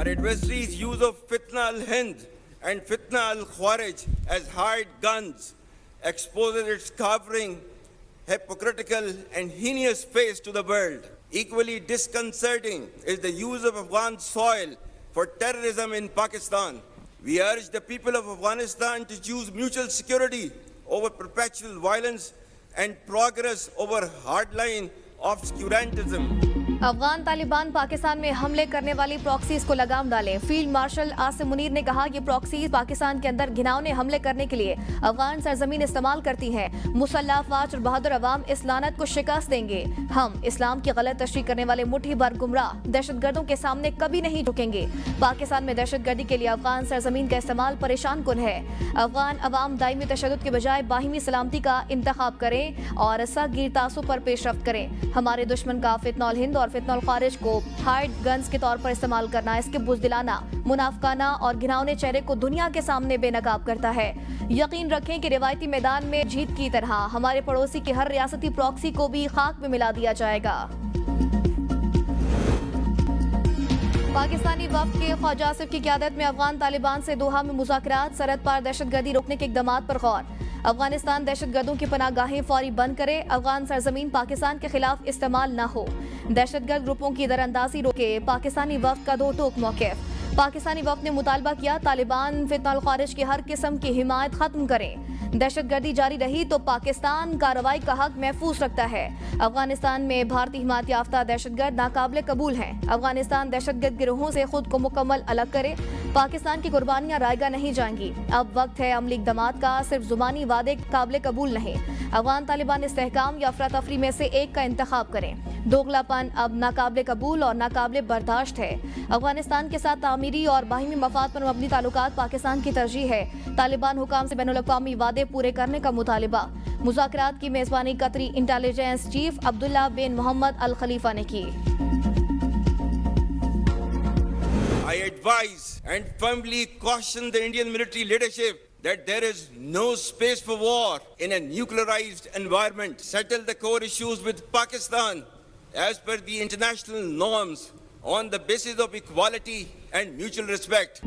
Our adversaries' use of Fitna al-Hind and Fitna al-Khawarij as hired guns exposes its cowering, hypocritical and heinous face to the world. Equally disconcerting is the use of Afghan soil for terrorism in Pakistan. We urge the people of Afghanistan to choose mutual security over perpetual violence and progress over hardline obscurantism. Afghan Taliban Pakistan میں حملے کرنے والی proxies کو لگام ڈالیں. Field marshal Asim Munir نے کہا یہ پراکسیز پاکستان کے اندر گھناؤنے حملے کرنے کے لیے افغان سرزمین استعمال کرتی ہیں. مسلح افواج اور بہادر عوام اس لعنت کو شکست دیں گے. ہم اسلام کی غلط تشریح کرنے والے مٹھی بھر گمراہ دہشت گردوں کے سامنے کبھی نہیں جھکیں گے. پاکستان میں دہشت گردی کے لیے افغان سرزمین کا استعمال پریشان کن ہے. افغان عوام دائمی تشدد کے بجائے باہمی سلامتی کا انتخاب کریں اور سخت گیر تعصب پر پیش رفت کریں. ہمارے دشمن کا فتنہ الہند اور فتنہ الخارج کو ہارڈ گنز کے طور پر استعمال کرنا اس کے بزدلانہ، منافقانہ اور گھناؤنے چہرے کو دنیا کے سامنے بے نقاب کرتا ہے. یقین رکھیں کہ روایتی میدان میں جیت کی طرح ہمارے پڑوسی کی ہر ریاستی پراکسی کو بھی خاک میں ملا دیا جائے گا. پاکستانی وفد کے خواجہ آصف کی قیادت میں افغان طالبان سے دوحہ میں مذاکرات. سرحد پار دہشت گردی روکنے کے اقدامات پر غور. افغانستان دہشت گردوں کی پناہ گاہیں فوری بند کرے. افغان سرزمین پاکستان کے خلاف استعمال نہ ہو. دہشت گرد گروپوں کی در اندازی روکے. پاکستانی وفد کا دو ٹوک موقف. پاکستانی وفد نے مطالبہ کیا طالبان فتنہ الخارج کی ہر قسم کی حمایت ختم کریں. دہشت گردی جاری رہی تو پاکستان کارروائی کا حق محفوظ رکھتا ہے. افغانستان میں بھارتی حمایت یافتہ دہشت گرد ناقابل قبول ہیں. افغانستان دہشت گرد گروہوں سے خود کو مکمل الگ کرے. پاکستان کی قربانیاں رائیگاں نہیں جائیں گی. اب وقت ہے عملی اقدامات کا، صرف زبانی وعدے قابل قبول نہیں. افغان طالبان استحکام یا افراتفری میں سے ایک کا انتخاب کریں. دوغلا پن اب ناقابل قبول اور ناقابل برداشت ہے. افغانستان کے ساتھ تعمیری اور باہمی مفاد پر مبنی تعلقات پاکستان کی ترجیح ہے. طالبان حکام سے بین الاقوامی وعدے پورے کرنے کا مطالبہ. مذاکرات کی میزبانی قطری انٹیلیجنس چیف عبداللہ بن محمد الخلیفہ نے کی. I advise and firmly caution the Indian military leadership that there is no space for war in a nuclearized environment. Settle the core issues with Pakistan as per the international norms on the basis of equality and mutual respect.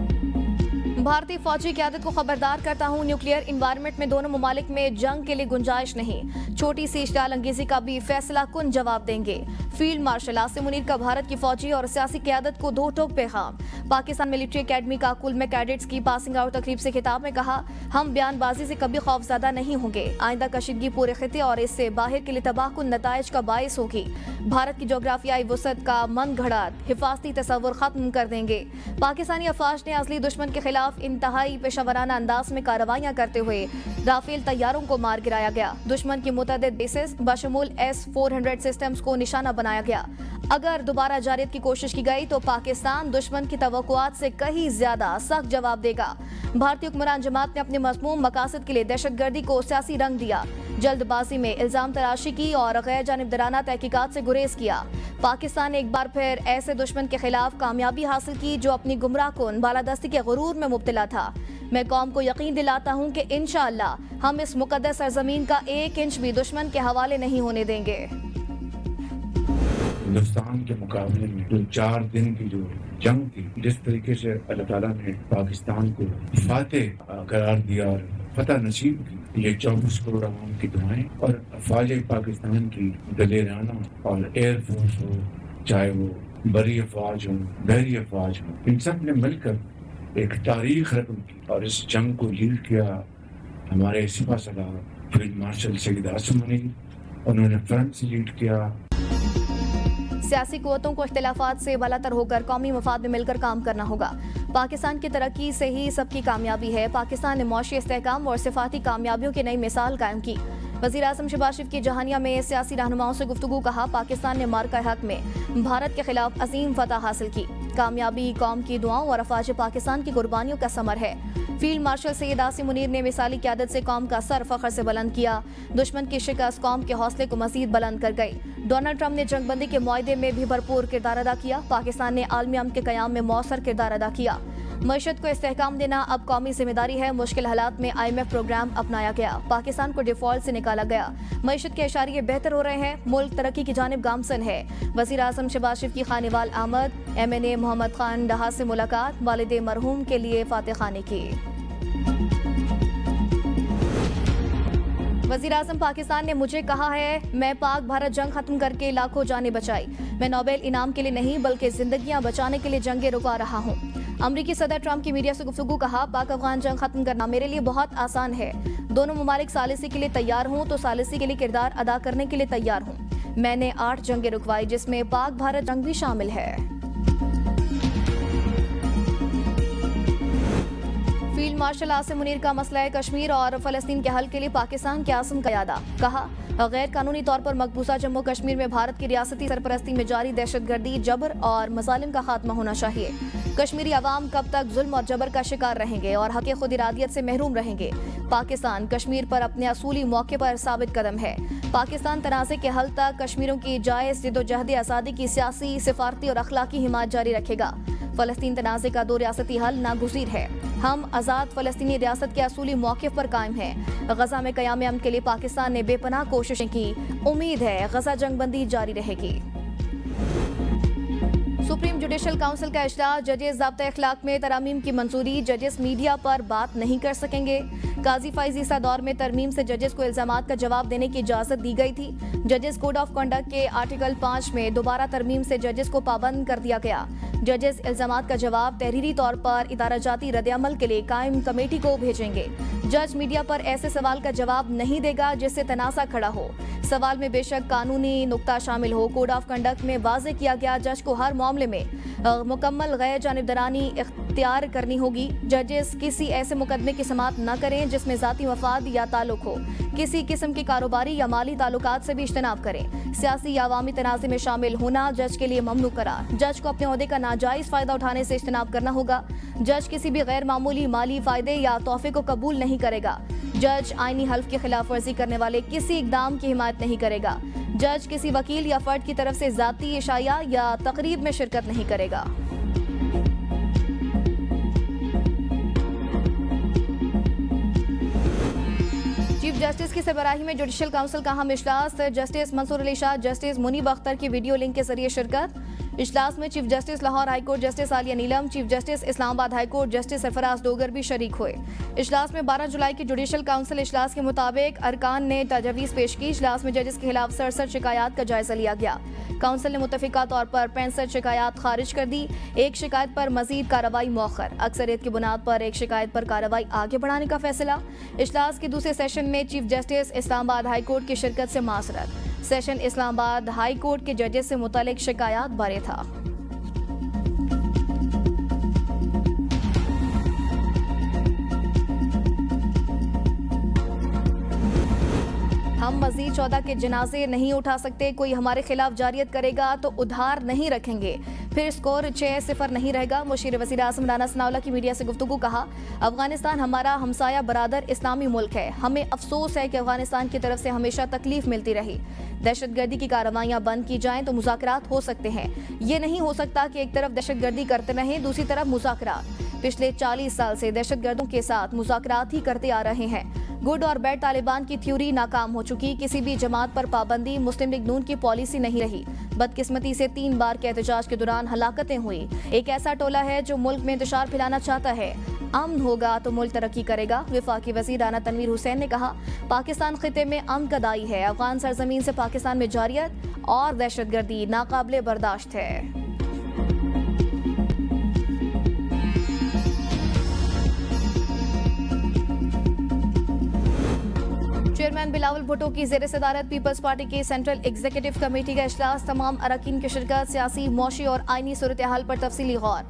بھارتی فوجی قیادت کو خبردار کرتا ہوں، nuclear environment میں دونوں ممالک میں جنگ کے لیے گنجائش نہیں. چھوٹی سی اشتعال انگیزی کا بھی فیصلہ کن جواب دیں گے. فیلڈ مارشل عاصم منیر کا بھارت کی فوجی اور سیاسی قیادت کو دو ٹوک پیغام. پاکستان ملٹری اکیڈمی کا کل میں کیڈٹس کی پاسنگ آؤٹ تقریب سے خطاب میں کہا ہم بیان بازی سے کبھی خوفزدہ نہیں ہوں گے. آئندہ کشیدگی پورے خطے اور اس سے باہر کے لیے تباہ کن نتائج کا باعث ہوگی. بھارت کی جغرافیائی وسعت کا من گھڑت حفاظتی تصور ختم کر دیں گے. پاکستانی افواج نے اصلی دشمن کے خلاف انتہائی پیشہ ورانہ انداز میں کارروائیاں کرتے ہوئے رافیل طیاروں کو مار گرایا گیا. دشمن کی متعدد بیسز بشمول S-400 سسٹمز کو نشانہ بنایا گیا. اگر دوبارہ جارحیت کی کوشش کی گئی تو پاکستان دشمن کی توقعات سے کہیں زیادہ سخت جواب دے گا. بھارتی حکمران جماعت نے اپنے مذموم مقاصد کے لیے دہشت گردی کو سیاسی رنگ دیا، جلد بازی میں الزام تراشی کی اور غیر جانبدارانہ تحقیقات سے گریز کیا. پاکستان نے ایک بار پھر ایسے دشمن کے خلاف کامیابی حاصل کی جو اپنی گمراہ کن بالادستی کے غرور میں مبتلا تھا. میں قوم کو یقین دلاتا ہوں کہ انشاءاللہ ہم اس مقدس سرزمین کا ایک انچ بھی دشمن کے حوالے نہیں ہونے دیں گے. ہندوستان کے مقابلے میں جو 4 دن کی جو جنگ تھی، جس طریقے سے اللہ تعالیٰ نے پاکستان کو فاتح قرار دیا اور فتح نصیب کی، یہ 24 کروڑ عوام کی دعائیں اور افواج پاکستان کی دلیرانہ اور ایئر فورس ہو، چاہے وہ بری افواج ہوں، بحری افواج ہوں، ان سب نے مل کر ایک تاریخ رقم کی اور اس جنگ کو لیڈ کیا ہمارے سپہ سالار فیلڈ مارشل سید عاصم منیر. انہوں نے فرنٹ سے لیڈ کیا. سیاسی قوتوں کو اختلافات سے بالاتر ہو کر قومی مفاد میں مل کر کام کرنا ہوگا. پاکستان کی ترقی سے ہی سب کی کامیابی ہے. پاکستان نے معاشی استحکام اور صفاتی کامیابیوں کی نئی مثال قائم کی. وزیر اعظم شہباز شریف کی جہانیہ میں سیاسی رہنماؤں سے گفتگو. کہا پاکستان نے مارکہ حق میں بھارت کے خلاف عظیم فتح حاصل کی. کامیابی قوم کی دعاؤں اور افواج پاکستان کی قربانیوں کا ثمر ہے. فیلڈ مارشل سید عاصم منیر نے مثالی قیادت سے قوم کا سر فخر سے بلند کیا. دشمن کی شکست قوم کے حوصلے کو مزید بلند کر گئی. ڈونلڈ ٹرمپ نے جنگ بندی کے معاہدے میں بھی بھرپور کردار ادا کیا. پاکستان نے عالمی امن کے قیام میں مؤثر کردار ادا کیا. معیشت کو استحکام دینا اب قومی ذمہ داری ہے. مشکل حالات میں IMF پروگرام اپنایا گیا. پاکستان کو ڈیفالٹ سے نکالا گیا. معیشت کے اشاریے بہتر ہو رہے ہیں. ملک ترقی کی جانب گامزن ہے. وزیر اعظم شہباز شریف کی خانوال آمد. MNA محمد خان ڈہا سے ملاقات. والد مرحوم کے لیے فاتح خانی کی. وزیر اعظم پاکستان نے مجھے کہا ہے میں پاک بھارت جنگ ختم کر کے لاکھوں جانیں بچائی. میں نوبیل انعام کے لیے نہیں بلکہ زندگیاں بچانے کے لیے جنگیں رکا رہا ہوں. امریکی صدر ٹرمپ کی میڈیا سے گفتگو. کہا پاک افغان جنگ ختم کرنا میرے لیے بہت آسان ہے. دونوں ممالک ثالثی کے لیے تیار ہوں تو ثالثی کے لیے کردار ادا کرنے کے لیے تیار ہوں. میں نے 8 جنگیں رکوائی جس میں پاک بھارت جنگ بھی شامل ہے. فیلڈ مارشل عاصم منیر کا مسئلہ کشمیر اور فلسطین کے حل کے لیے پاکستان کے عزم کا اعادہ. کہا غیر قانونی طور پر مقبوضہ جموں کشمیر میں بھارت کی ریاستی سرپرستی میں جاری دہشت گردی جبر اور مظالم کا خاتمہ ہونا چاہیے. کشمیری عوام کب تک ظلم اور جبر کا شکار رہیں گے اور حق خود ارادیت سے محروم رہیں گے. پاکستان کشمیر پر اپنے اصولی موقع پر ثابت قدم ہے. پاکستان تنازع کے حل تک کشمیروں کی جائز جدوجہد آزادی کی سیاسی سفارتی اور اخلاقی حمایت جاری رکھے گا. فلسطین تنازع کا 2 ریاستی حل ناگزیر ہے. ہم آزاد فلسطینی ریاست کے اصولی موقف پر قائم ہیں. غزہ میں قیام امن کے لیے پاکستان نے بے پناہ کوششیں کی. امید ہے غزہ جنگ بندی جاری رہے گی. سپریم جوڈیشل کونسل کا اجلاس. ججز ضابطۂ اخلاق میں ترامیم کی منظوری. ججز میڈیا پر بات نہیں کر سکیں گے. قاضی فائز عیسیٰ دور میں ترمیم سے ججز کو الزامات کا جواب دینے کی اجازت دی گئی تھی. ججز کوڈ آف کنڈکٹ کے آرٹیکل 5 میں دوبارہ ترمیم سے ججز کو پابند کر دیا گیا. ججز الزامات کا جواب تحریری طور پر ادارہ جاتی رد عمل کے لیے قائم کمیٹی کو بھیجیں گے. جج میڈیا پر ایسے سوال کا جواب نہیں دے گا جس سے تنازع کھڑا ہو. سوال میں بے شک قانونی نکتہ شامل ہو. کوڈ آف کنڈکٹ میں واضح کیا گیا جج کو ہر معاملے میں مکمل غیر جانبدارانی اختیار کرنی ہوگی. ججز کسی ایسے مقدمے کی سماعت نہ کریں جس میں ذاتی مفاد یا تعلق ہو. کسی قسم کے کاروباری یا مالی تعلقات سے بھی اجتناب کریں. سیاسی یا عوامی تنازع میں شامل ہونا جج کے لیے ممنوع قرار. جج کو اپنے عہدے کا ناجائز فائدہ اٹھانے سے اجتناب کرنا ہوگا. جج کسی بھی غیر معمولی مالی فائدے یا تحفے کو قبول نہیں کرے گا. جج آئینی حلف کی خلاف ورزی کرنے والے کسی اقدام کی حمایت نہیں کرے گا. جج کسی وکیل یا فرد کی طرف سے ذاتی اشاعہ یا تقریب میں شرکت نہیں کرے گا. چیف جسٹس کی سربراہی میں جوڈیشل کونسل کا اہم اجلاس. جسٹس منصور علی شاہ، جسٹس منیب اختر کی ویڈیو لنک کے ذریعے شرکت. اجلاس میں chief justice Lahore high court justice Aliya Neelum, chief justice Islamabad high court justice Sarfraz Dogar بھی شریک ہوئے. اجلاس میں 12 جولائی کی جوڈیشل کونسل اجلاس کے مطابق ارکان نے تجاویز پیش کی. اجلاس میں ججز کے خلاف 67 شکایات کا جائزہ لیا گیا. کونسل نے متفقہ طور پر 65 شکایات خارج کر دی. ایک شکایت پر مزید کارروائی مؤخر. اکثریت کی بنیاد پر ایک شکایت پر کارروائی آگے بڑھانے کا فیصلہ. اجلاس کے دوسرے سیشن میں chief justice Islamabad high court کی شرکت سے معذرت. سیشن اسلام آباد ہائی کورٹ کے ججز سے متعلق شکایات بارے تھا. ہم مزید 14 کے جنازے نہیں اٹھا سکتے. کوئی ہمارے خلاف جاریت کرے گا تو ادھار نہیں رکھیں گے. پھر اسکور 6-0 نہیں رہے گا. مشیر وزیر اعظم رانا ثناءاللہ کی میڈیا سے گفتگو. کہا افغانستان ہمارا ہمسایہ برادر اسلامی ملک ہے. ہمیں افسوس ہے کہ افغانستان کی طرف سے ہمیشہ تکلیف ملتی رہی. دہشت گردی کی کارروائیاں بند کی جائیں تو مذاکرات ہو سکتے ہیں. یہ نہیں ہو سکتا کہ ایک طرف دہشت گردی کرتے رہیں دوسری طرف مذاکرات. پچھلے 40 سال سے دہشت گردوں کے ساتھ مذاکرات ہی کرتے آ رہے ہیں. گڈ اور بیڈ طالبان کی تھیوری ناکام ہو چکی. کسی بھی جماعت پر پابندی مسلم لیگ نون کی پالیسی نہیں رہی. بدقسمتی سے 3 بار کے احتجاج کے دوران ہلاکتیں ہوئی. ایک ایسا ٹولہ ہے جو ملک میں انتشار پھیلانا چاہتا ہے. امن ہوگا تو ملک ترقی کرے گا. وفاقی وزیر رانا تنویر حسین نے کہا پاکستان خطے میں امن کا دائی ہے. افغان سرزمین سے پاکستان میں جاریت اور دہشت گردی ناقابل برداشت ہے. چیئرمین بلاول بھٹو کی زیر صدارت پیپلز پارٹی کی سینٹرل ایگزیکٹو کمیٹی کا اجلاس. تمام اراکین کی شرکت. سیاسی، معاشی اور آئینی صورتحال پر تفصیلی غور.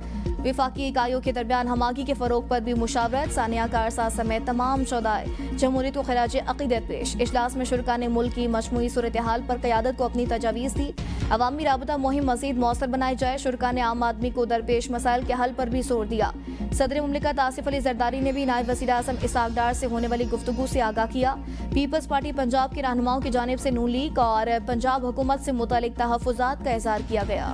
وفاقی اکائیوں کے درمیان ہماگی کے فروغ پر بھی مشاورت. ثانیہ کارساز سمیت تمام شعبۂ جمہوریت کو خراج عقیدت پیش. اجلاس میں شرکاء نے ملک کی مجموعی صورتحال پر قیادت کو اپنی تجاویز دی. عوامی رابطہ مہم مزید مؤثر بنائی جائے. شرکاء نے عام آدمی کو درپیش مسائل کے حل پر بھی زور دیا. صدر مملکت آصف علی زرداری نے بھی نائب وزیر اعظم اسحاق ڈار سے ہونے والی گفتگو سے آگاہ کیا. پیپلز پارٹی پنجاب کے رہنماؤں کی جانب سے نون لیگ اور پنجاب حکومت سے متعلق تحفظات کا اظہار کیا گیا.